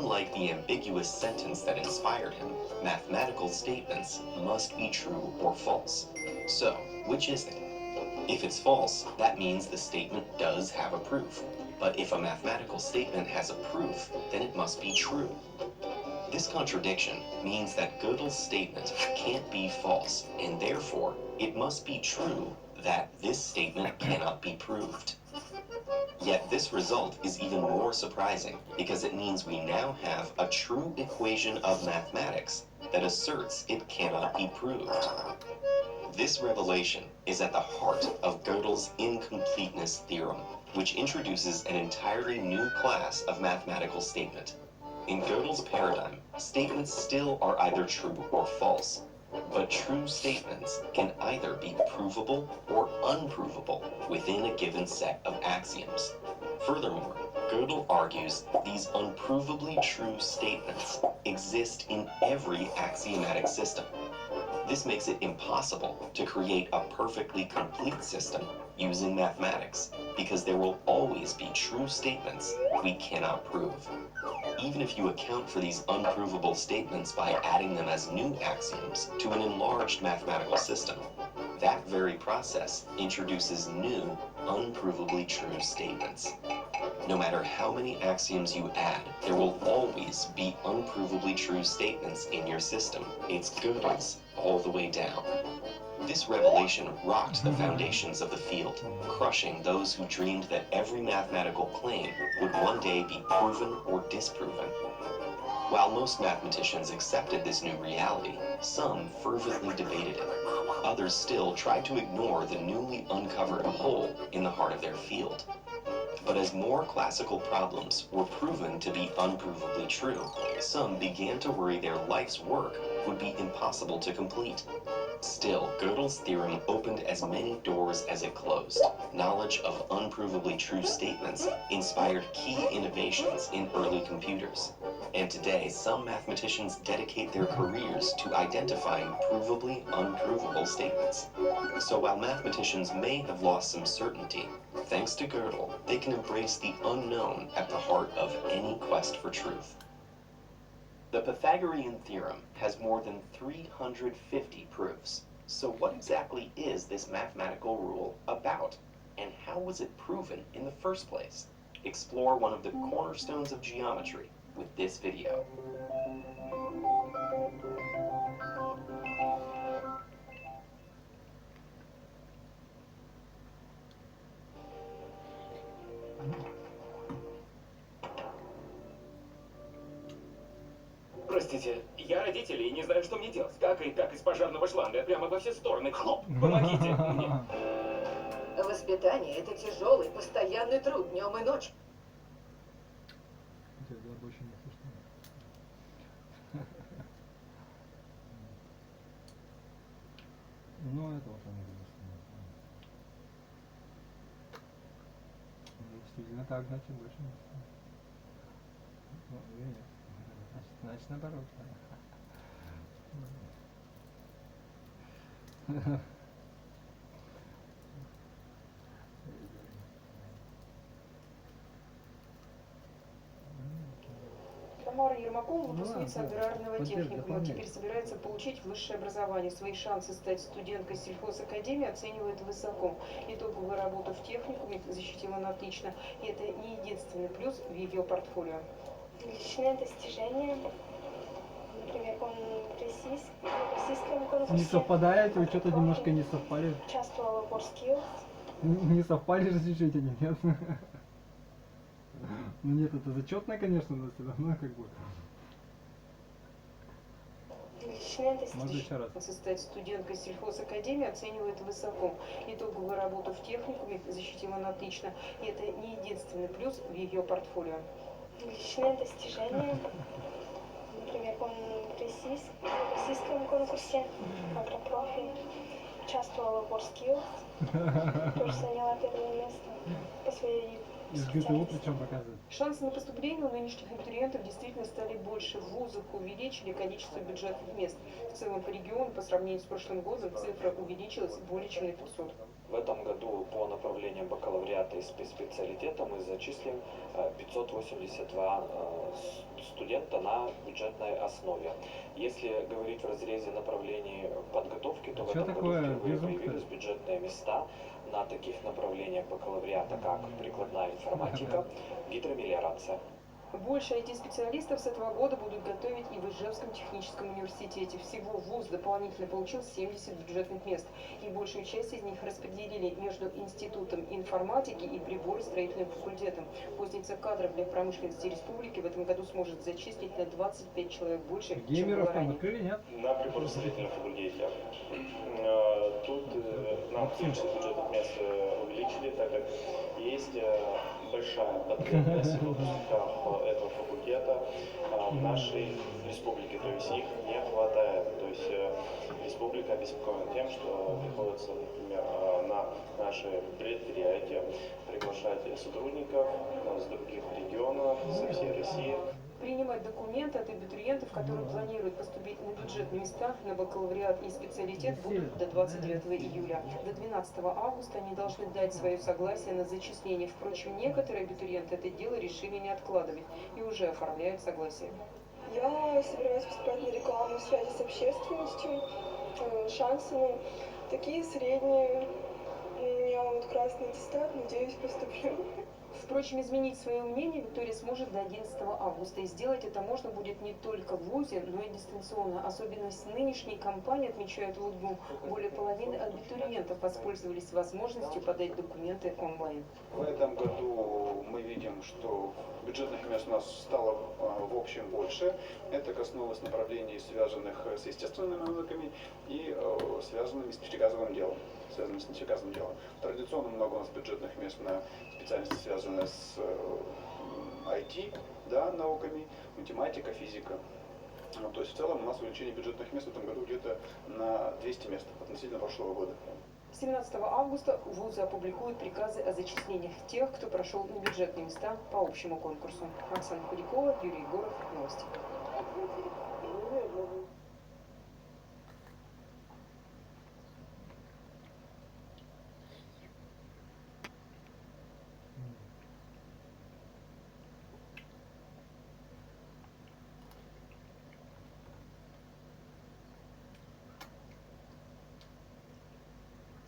unlike the ambiguous sentence that inspired him, mathematical statements must be true or false. So, which is it? If it's false, that means the statement does have a proof. But if a mathematical statement has a proof, then it must be true. This contradiction means that Gödel's statement can't be false, and therefore, it must be true that this statement cannot be proved. Yet this result is even more surprising because it means we now have a true equation of mathematics that asserts it cannot be proved. This revelation is at the heart of Gödel's incompleteness theorem, which introduces an entirely new class of mathematical statement. In Gödel's paradigm, statements still are either true or false, but true statements can either be provable or unprovable within a given set of axioms. Furthermore, Gödel argues these unprovably true statements exist in every axiomatic system. This makes it impossible to create a perfectly complete system using mathematics, because there will always be true statements we cannot prove. Even if you account for these unprovable statements by adding them as new axioms to an enlarged mathematical system, that very process introduces new, unprovably true statements. No matter how many axioms you add, there will always be unprovably true statements in your system. It's Gödel's all the way down. This revelation rocked the foundations of the field, crushing those who dreamed that every mathematical claim would one day be proven or disproven. While most mathematicians accepted this new reality, some fervently debated it. Others still tried to ignore the newly uncovered hole in the heart of their field. But as more classical problems were proven to be unprovably true, some began to worry their life's work would be impossible to complete. Still, Gödel's theorem opened as many doors as it closed. Knowledge of unprovably true statements inspired key innovations in early computers. And today, some mathematicians dedicate their careers to identifying provably unprovable statements. So while mathematicians may have lost some certainty, thanks to Gödel, they can embrace the unknown at the heart of any quest for truth. The Pythagorean theorem has more than 350 proofs. So what exactly is this mathematical rule about? And how was it proven in the first place? Explore one of the cornerstones of geometry with this video. Простите, я родитель и не знаю, что мне делать. Как из пожарного шланга, прямо во все стороны. Хлоп, помогите мне. Воспитание – это тяжелый, постоянный труд днем и ночью. Ну, это вот оно, действительно так, значит, больше не нет. Значит, наоборот. Тамара Ермакова, выпускница аграрного техникума, теперь собирается получить высшее образование. Свои шансы стать студенткой сельхозакадемии оценивает высоко. Итоговую работу в техникуме защитила она отлично. И это не единственный плюс в ее портфолио. Личные достижения, например, он в российском конкурсе. Не совпадает, вы что-то немножко не совпали. Участвовала в WorldSkills. Не совпали же чуть-чуть или нет? Ну нет, это зачетно, конечно, но все равно как бы. Личные достижения. Стать студенткой сельхозакадемии оценивает высоко. Итоговую работу в техникуме защитила она отлично. И это не единственный плюс в ее портфолио. Личные достижения, например, он в российском конкурсе агропрофи, участвовала в WorldSkills, тоже заняла первое место по своей Из ГТУ причем показывают. Шансы на поступление у нынешних абитуриентов действительно стали больше. В вузах увеличили количество бюджетных мест. В целом по региону, по сравнению с прошлым годом, цифра увеличилась более чем на 500. В этом году по направлениям бакалавриата и специалитета мы зачислим 582 студента. студента на бюджетной основе. Если говорить в разрезе направлений подготовки, то в Что этом году такое впервые безумство? появились бюджетные места на таких направлениях бакалавриата, как прикладная информатика, гидромелиорация. Больше IT-специалистов с этого года будут готовить и в Ижевском техническом университете. Всего вуз дополнительно получил 70 бюджетных мест, и большую часть из них распределили между Институтом информатики и приборостроительным факультетом. Кузница кадров для промышленности республики в этом году сможет зачислить на 25 человек больше, чем Геймеров было там ранее. открыли, нет? На приборостроительном факультете. Тут нам количество бюджетных мест увеличили, так как есть большая потребность в выпускниках этого факультета в нашей республике, то есть их не хватает. То есть республика обеспокоена тем, что приходится, например, на наши предприятия приглашать сотрудников с других регионов, со всей России. Принимать документы от абитуриентов, которые планируют поступить на бюджетные места на бакалавриат и специалитет, будут до 29 июля. До 12 августа они должны дать свое согласие на зачисление. Впрочем, некоторые абитуриенты это дело решили не откладывать и уже оформляют согласие. Я собираюсь поступать на рекламу связи с общественностью. Шансы, ну, такие средние. У меня вот красный аттестат, надеюсь, поступлю. Впрочем, изменить свое мнение Виктория сможет до 11 августа. И сделать это можно будет не только в ВУЗе, но и дистанционно. Особенность нынешней кампании, отмечают в УДГУ, более половины абитуриентов воспользовались возможностью подать документы онлайн. В этом году мы видим, что бюджетных мест у нас стало в общем больше. Это коснулось направлений, связанных с естественными науками и связанными с нефтегазовым делом. Традиционно много у нас бюджетных мест на специальности, связанные с IT, да, науками, математика, физика. То есть в целом у нас увеличение бюджетных мест в этом году где-то на 200 мест относительно прошлого года. 17 августа вузы опубликуют приказы о зачислениях тех, кто прошел на бюджетные места по общему конкурсу. Оксана Худякова, Юрий Егоров, новости.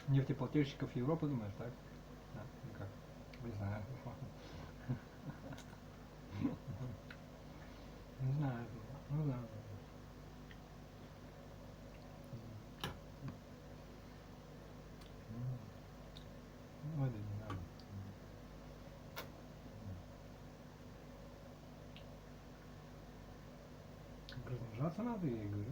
Нефтеплательщиков Европы, думаешь, так? Да, ну как? Не знаю. Не знаю. Ну да. Ну, это не надо. Размножаться надо, я и говорю.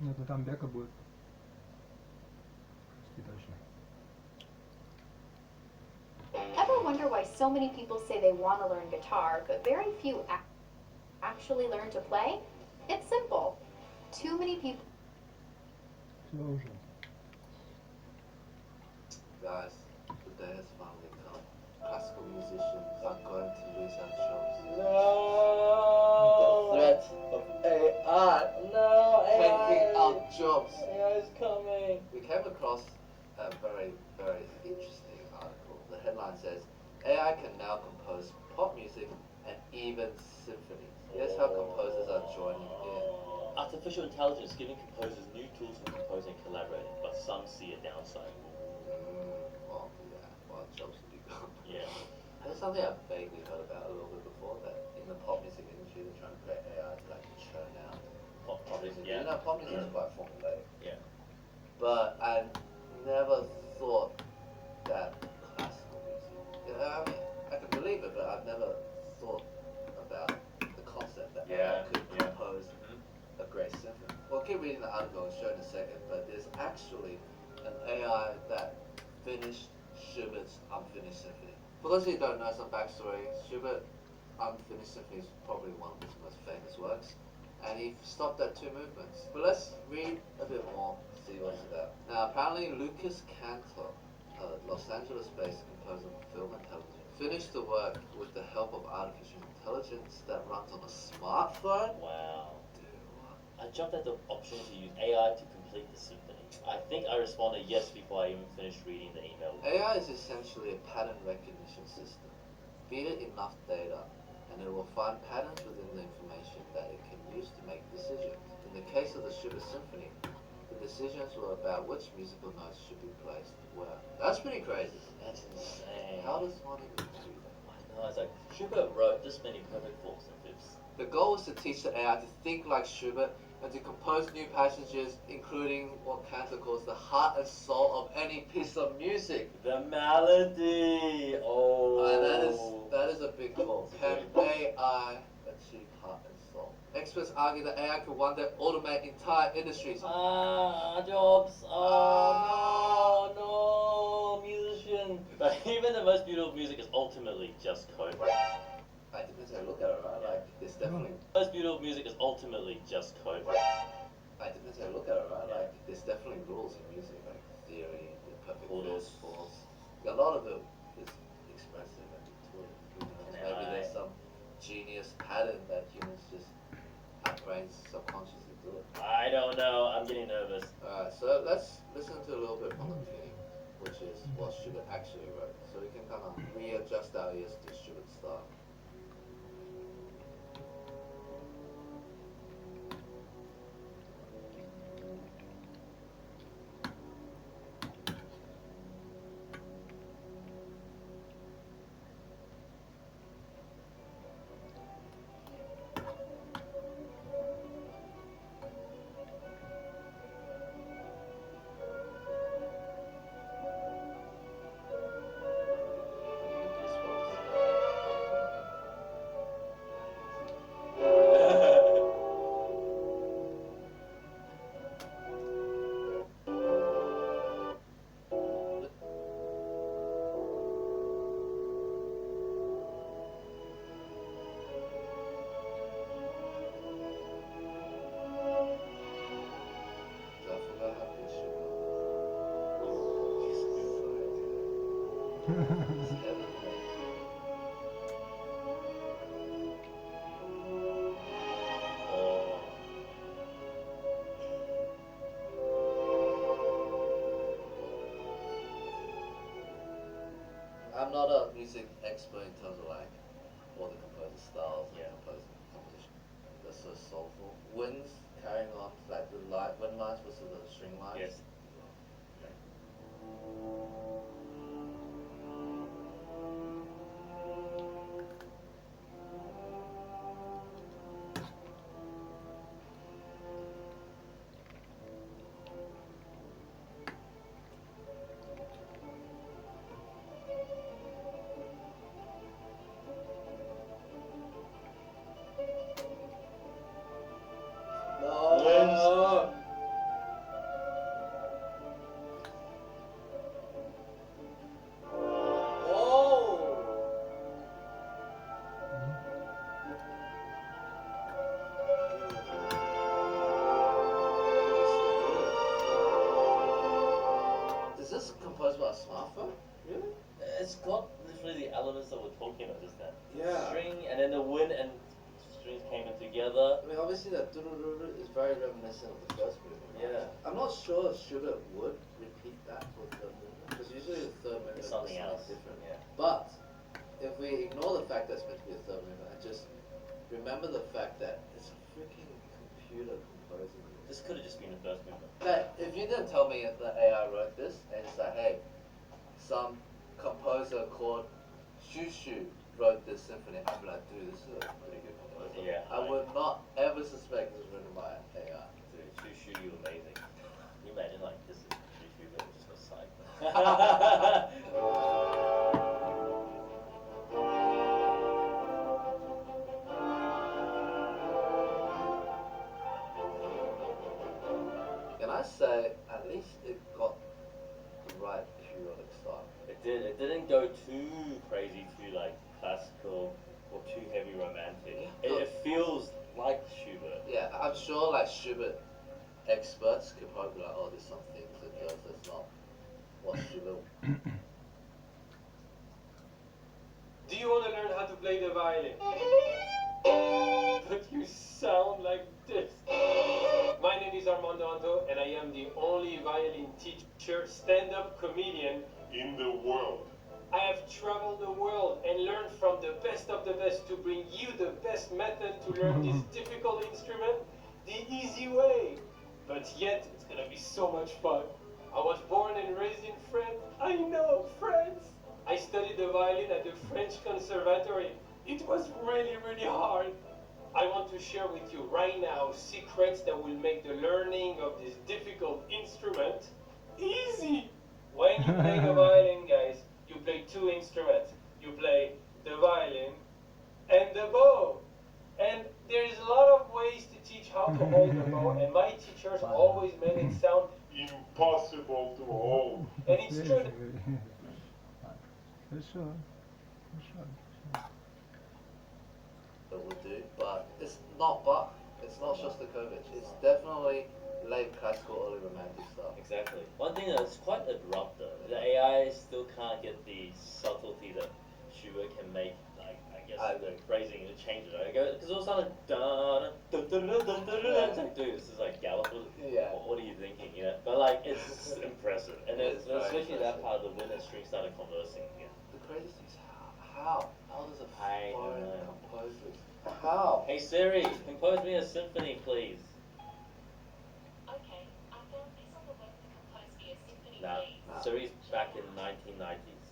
Ну, это там бяка будет. Точно. Ever wonder why so many people say they want to learn guitar, but very few actually learn to play? It's simple. Too many people. Все уже. Guys, the day has finally come. Classical musicians are going to lose our jobs. No! The threat of AI. No, Taking AI. our jobs. AI is coming. We came across a very, very interesting article. The headline says, AI can now compose pop music and even symphonies. Here's how composers are joining in. Artificial intelligence giving composers new tools for composing and collaborating, but some see a downside. Well, yeah, well, jobs will be gone. Yeah. There's something I've vaguely heard about a little bit before, that in the pop music industry, they're trying to create AI to like churn out Pop music, You yeah. know, pop music is quite formulaic. Yeah. But I never thought that classical music. You know, I mean, I can believe it, but I've never thought about the concept that AI could compose a great symphony. We'll keep reading the article and show in a second, but there's actually an AI that finished Schubert's Unfinished Symphony. For those of you who don't know some backstory, Schubert Unfinished Symphony is probably one of his most famous works, and he stopped at 2 movements. But let's read a bit more, see what it's about. Now, apparently Lucas Cantor, a Los Angeles-based composer for film and television, finished the work with the help of artificial intelligence that runs on a smartphone. Wow. I jumped at the opportunity to use AI to complete the symphony? I think I responded yes before I even finished reading the email. AI is essentially a pattern recognition system. Feed it enough data, and it will find patterns within the information that it can use to make decisions. In the case of the Schubert Symphony, the decisions were about which musical notes should be placed where. That's pretty crazy. That's insane. How does one even do that? I know, it's like Schubert wrote this many perfect fourths and fifths. The goal was to teach the AI to think like Schubert and to compose new passages, including what Cantor calls the heart and soul of any piece of music. The melody. Oh. And that is a big call. Can AI achieve heart and soul? Experts argue that AI could one day automate entire industries. Jobs. Oh no, musician. But even the most beautiful music is ultimately just code. It depends how you look at it, right? Like, there's definitely... Most beautiful music is ultimately just code. It depends how you look at it, right? Like, there's definitely rules in music, like theory, the perfect Chords. false. A lot of it is expressive and intuitive. Maybe there's some genius pattern that humans just, our brains subconsciously do it. I don't know, I'm getting nervous. Alright, so let's listen to a little bit from the tuning, which is what Schubert actually wrote. So we can kind of readjust our ears to Schubert's style. I'm not a music expert in terms of like all the composer styles and composition. They're so soulful. Winds carrying on like the wind lines versus the string lines. Yes. Is this composed by a smartphone? Really? It's got literally the elements that we're talking about just then. Yeah. String and then the wind and strings came in together. I mean, obviously that is very reminiscent of the first movement. Yeah. I'm not sure if Schubert would repeat that for the third movement, because usually the third movement It's something is else. different. Yeah. But if we ignore the fact that it's meant to be a third movement and just remember the fact that it's a freaking computer composing it. This could have just been the first movement. But if you didn't tell me that AI wrote this and it's like, hey, some composer called Shushu wrote this symphony, I'd be like, dude, this is a pretty good composer. Yeah, I would not ever suspect this was written by AI. Dude, Shushu, you amazing. Can you imagine like this is Shushu, but it just goes psych. Can I say, at least it got the right periodic style. It did. It didn't go too crazy, too like classical or too heavy romantic. It feels like Schubert. Yeah, I'm sure like Schubert experts could probably be like, oh, there's some things it does that's not what Schubert. Do you want to learn how to play the violin? But you sound like this. My name is Armando Anto, and I am the only violin teacher, stand-up comedian in the world. I have traveled the world and learned from the best of the best to bring you the best method to learn this difficult instrument, the easy way. But yet, it's gonna be so much fun. I was born and raised in France. I know, France! I studied the violin at the French Conservatory. It was really, really hard. I want to share with you right now secrets that will make the learning of this difficult instrument easy. When you play the violin, guys, you play two instruments. You play the violin and the bow. And there is a lot of ways to teach how to hold the bow, and my teachers always made it sound impossible to hold. And it's true. Хорошо. That would do, but it's not Bach, it's not Shostakovich, it's definitely late classical, early romantic stuff. Exactly. One thing that's quite abrupt though, the AI still can't get the subtlety that Schubert can make, like, I guess, the phrasing and change it. Because it was like, it's like, dude, this is like Gallagher. Yeah. What are you thinking, you know? But like, it's impressive. And then, especially that part of the wind and string started conversing again. The craziest thing is how does a phone compose this? How? Hey Siri, compose me a symphony, please. Okay, I found this on the web to compose me a symphony, Nah, please. Siri's back in 1990s.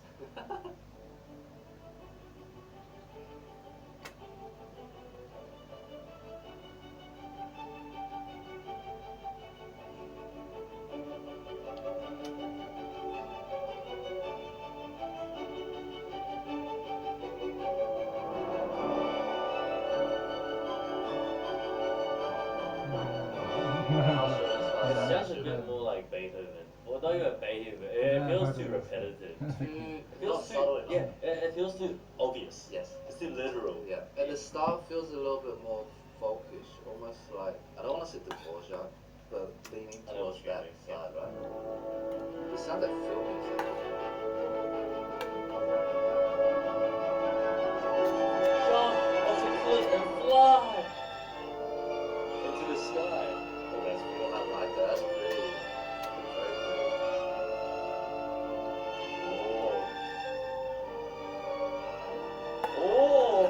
It sounds a bit more like Beethoven. Well, not even Beethoven. It feels too repetitive. It feels too obvious. Yes. It's too literal. Yeah, and the style feels a little bit more folkish, almost like, I don't want to say Dvorak, but leaning towards that side, right? It sounds like film music. Jump off the cliff and fly into the sky. Oh, that's real. I like that. That's pretty. Very cool. Oh.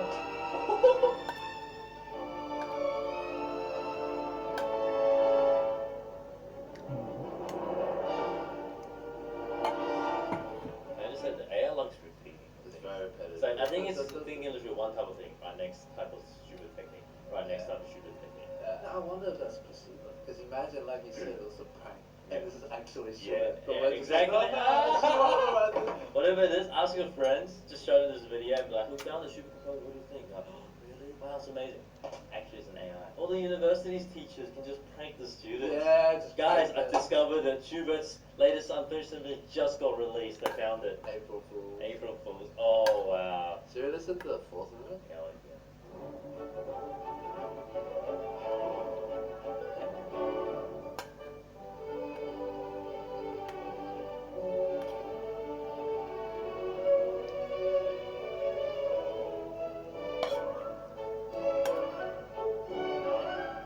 I just said the AI likes repeating. It's very repetitive. So I think it's thinking with one type of thing, right? Next type of stupid technique, right? Next type of stupid technique. I wonder if that's placebo. Because imagine, like you said, it was a prank. And this is actually Yeah, Schubert. exactly. Whatever it is, ask your friends, just show them this video and be like, who found the Schubert composer? What do you think? Like, oh, really? Wow, it's amazing. Actually, it's an AI. All the university's teachers can just prank the students. Yeah, just guys, prank I've them. discovered that Schubert's latest unfinished symphony just got released. I found it. April Fools. April Fools. Oh, wow. Should we listen to the fourth movement? Yeah, like that.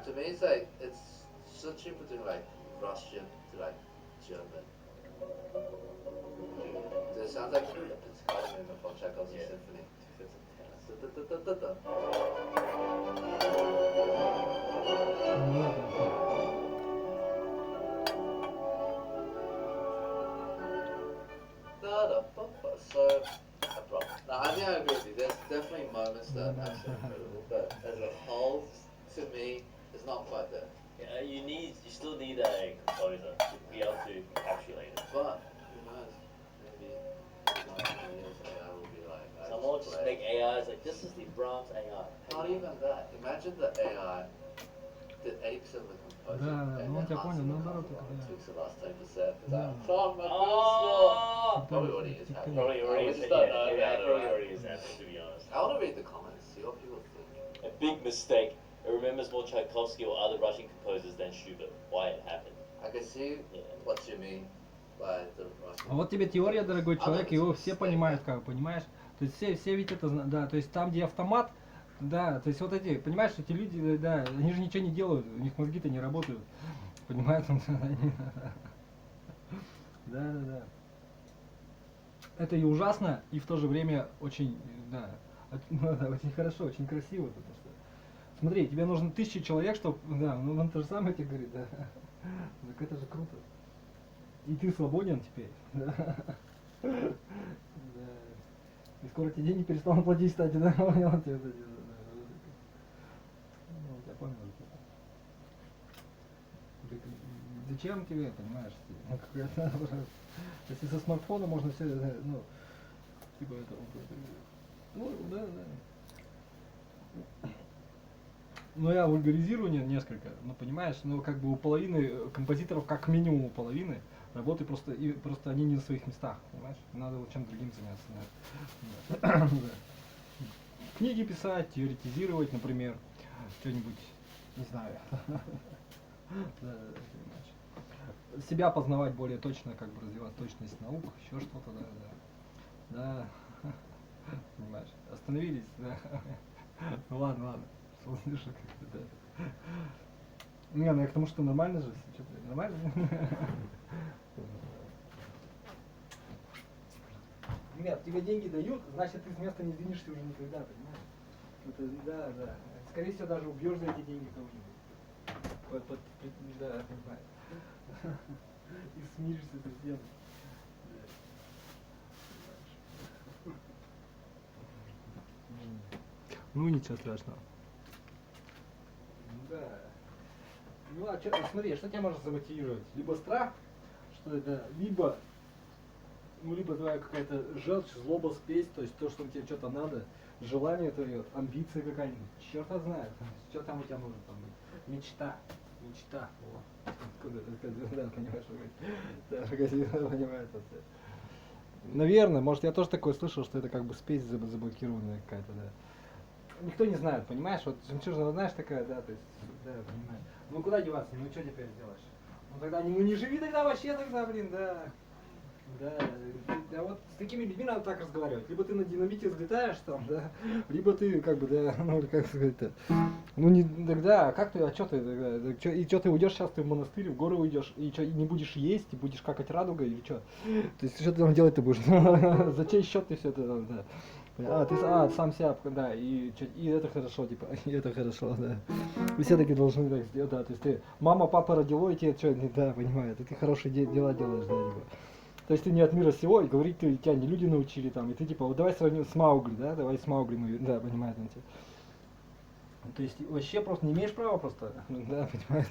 To me, it's like, it's switching between like Russian to like German. It sounds like a pizzicato movement from Chekhov's symphony. So abrupt. Now, I think I agree with you. There's definitely moments that are absolutely incredible, but as a whole, to me, it's not quite there. Yeah, you still need a composer to be able to encapsulate it. But who knows? Maybe in 20 years AI will be like. Someone will just make AIs like, this is the Brahms AI. Not even that. Imagine the AI that apes of the composer. Да, ну он тебя понял, наоборот, это да. Tweaks the last 10%. Да. Probably already is happening. Probably already is. Probably already is happening, to be honest. I want to read the comments, see what people think. A big mistake. It remembers more Tchaikovsky or other Russian composers than Schubert. Why it happened. I can see what you mean by the Russian. А вот тебе теория, дорогой человек, его все понимают, как, понимаешь? То есть все ведь это, да, то есть там, где автомат, Да, то есть вот эти, понимаешь, эти люди, да, они же ничего не делают, у них мозги-то не работают. Понимаешь? Да, да, да. Это и ужасно, и в то же время очень, да, очень хорошо, очень красиво, потому что, смотри, тебе нужно 1000 человек, чтобы, да, ну он то же самое тебе говорит, да. Так это же круто. И ты свободен теперь, да. Да. И скоро тебе деньги перестанут платить, кстати, да? Ну, я понял. Зачем тебе, понимаешь? Если со смартфона можно все, ну, типа это, ну, да, да. Ну, я вульгаризирую несколько, ну, понимаешь, ну, как бы у половины композиторов, как минимум у половины, работы просто, просто они не на своих местах, понимаешь? Надо вот чем-то другим заняться. Да. Книги писать, теоретизировать, например, что-нибудь, не знаю. Себя познавать более точно, как бы развивать точность наук, еще что-то, да. Понимаешь? Остановились, да. Ну ладно. Слышишь, как-то, да. Не, ну я к тому, что нормально же, что-то нормально. Ребят, тебе деньги дают, значит ты с места не двинешься уже никогда, понимаешь? Это, да. Скорее всего, даже убьешь за эти деньги кого-нибудь. Да, понимаешь. И смиришься со всем. Ну ничего страшного. Да. Ну а что, смотри, что тебя может замотивировать? Либо страх, что это, либо твоя какая-то желчь, злоба спесь, то есть то, что тебе что-то надо, желание твое, амбиция какая-нибудь, черт знает, что там у тебя может там быть, мечта. Да, понимаешь, понимает это. Наверное, может, я тоже такое слышал, что это как бы спесь заблокированная какая-то, да. Никто не знает, понимаешь, вот жемчужина, знаешь, такая, да, то есть, да, понимаешь. Ну куда деваться, ну что теперь делаешь? Ну тогда, ну не живи тогда вообще тогда, блин, да. Да, вот с такими людьми надо так разговаривать. Либо ты на динамите взлетаешь там, да, либо ты как бы, да, ну как сказать-то. Ну не тогда, а как ты, а что ты тогда? И что ты уйдешь сейчас, ты в монастырь, в горы уйдешь, и что, и не будешь есть, и будешь какать радугой, или что? То есть что ты там делать-то будешь? За чей счет ты все это, да. Ты сам себя, да, и это хорошо, типа, и это хорошо, да. И все таки должны так сделать, да, то есть ты, мама, папа родила, и тебе что, да, понимаю, ты хорошие дела делаешь, да, типа. То есть ты не от мира сего, и говорить тебя не люди научили там, и ты типа, вот давай сравним с Маугли, да, да, понимаешь, он тебе. То есть вообще просто не имеешь права просто, да, понимаешь.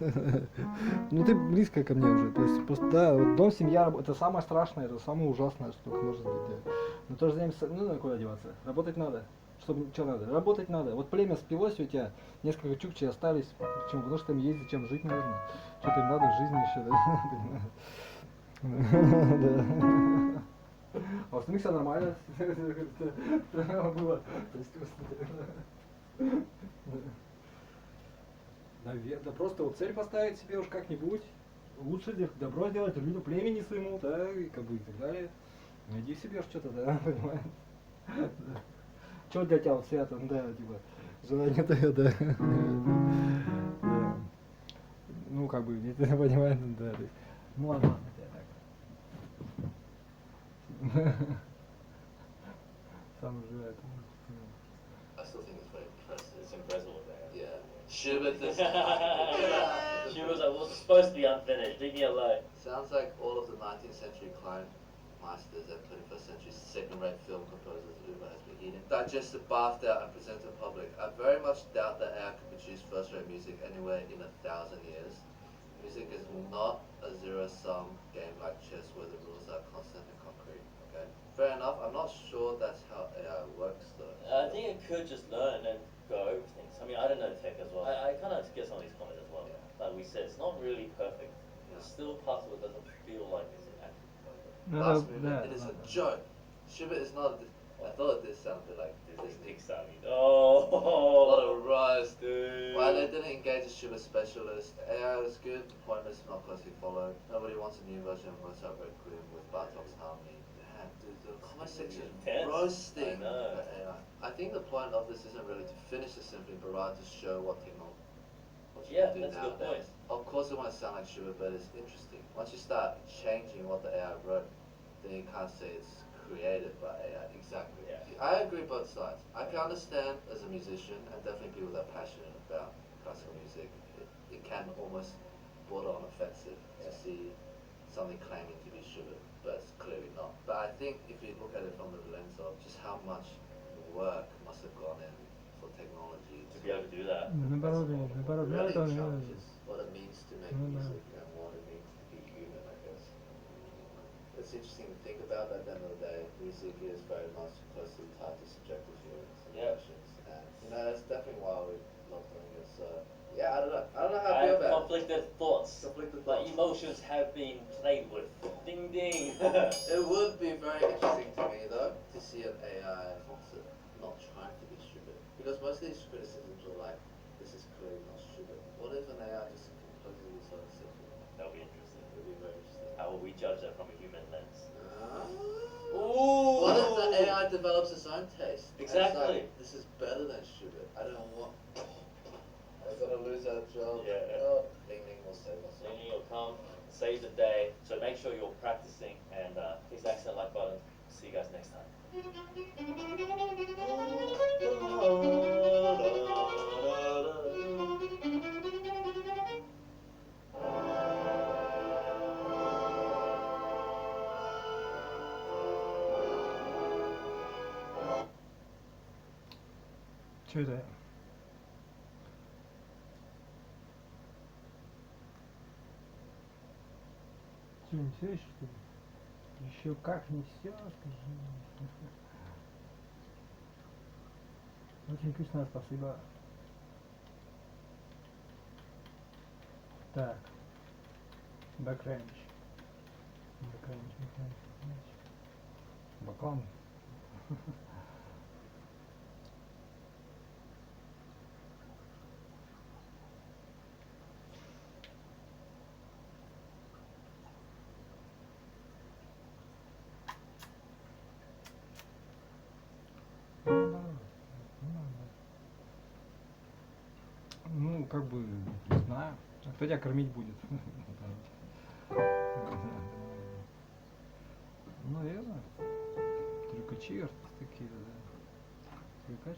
Ну ты близко ко мне уже, то есть просто, да, вот дом, семья, это самое страшное, это самое ужасное, что только может быть, да. Но тоже заниматься, ну куда деваться, работать надо, чтобы, что надо, работать надо. Вот племя спилось у тебя, несколько чукчей остались, почему? Потому что им есть зачем жить, наверное, что-то им надо в жизни еще, да, понимаешь. А у остальных все нормально было. Наверное, просто вот цель поставить себе уж как-нибудь, лучше добро сделать людям, племени своему, да, и как бы и так далее. Найди себе что-то, да, понимаешь. Что для тебя вот свято, да, типа, желание твое, да. Ну, как бы, не понимаешь, да. Ну ладно. Сам уже I still think it's very impressive. It's impressive. Yeah. Schubert is... Schubert was supposed to be unfinished. Leave me alone. Sounds like all of the 19th century Kleinmeisters and 21st century second-rate film composers Gubaev Evgeniy digested, bathed out, and presented to the public. I very much doubt that AI could produce first-rate music anywhere in 1,000 years. Music is not a zero-sum game like chess where the rules are constant and concrete. Okay. Fair enough. I'm not sure that's how AI works though. I think it could just learn and go over things. I mean, I don't know tech as well. I kind of get some of these comments as well. Yeah. Like we said, it's not really perfect. It's still possible. It doesn't feel like it's an actual perfect. Last movement, it is a joke. Schubert is not I thought this sounded like This Disney. Pixar. A Oh, lot of rust. dude. Why they didn't engage a Schubert specialist? AI was good, the point is not closely followed. Nobody wants a new version of Mozart Requiem with Bartok's harmony. Damn, dude, the comment section is Intense. roasting I know. the AI. I think the point of this isn't really to finish the symphony, but rather to show what technology Yeah, can do that's a good nowadays. Of course it won't sound like Schubert, but it's interesting. Once you start changing what the AI wrote, then you can't say it's created by AI. Exactly. Yeah. I agree both sides. I can understand as a musician, and definitely people that are passionate about classical music, it can almost border on offensive to see something claiming to be Schubert, but it's clearly not. But I think if you look at it from the lens of just how much work must have gone in for technology To be able to do that. Наоборот, really наоборот, challenges what it means to make music and what it means to be human, I guess. It's interesting to think about that at the end of the day, music is very much closely tied to subjective feelings and emotions. And that's definitely why we love doing it. So yeah, I don't know how I I feel have about it. conflicted thoughts. Conflicted My thoughts. emotions have been played with. Ding ding. It would be very interesting to me though to see an AI concert not trying to be Schubert, because most of these criticisms are like, this is clearly not Schubert. What if an AI just composes its own symphony? That'll be interesting. It would be very interesting. How will we judge that from a human lens? What if the AI develops its own taste? And it's Exactly. like, this is better than Schubert. I don't know what. I'm gonna lose that job. Yeah. Oh, Ling Ling will save us. Then you'll come, save the day. So make sure you're practicing and please accent like button. See you guys next time. Что это? Что, несешь, что ли? Еще как несешь, скажи. Очень вкусно, спасибо. Так. Бэкрейндж. Баклан. Ну, как бы, не знаю. А кто тебя кормить будет? Наверное. Трюкачи, артисты какие-то, да. Трюкач,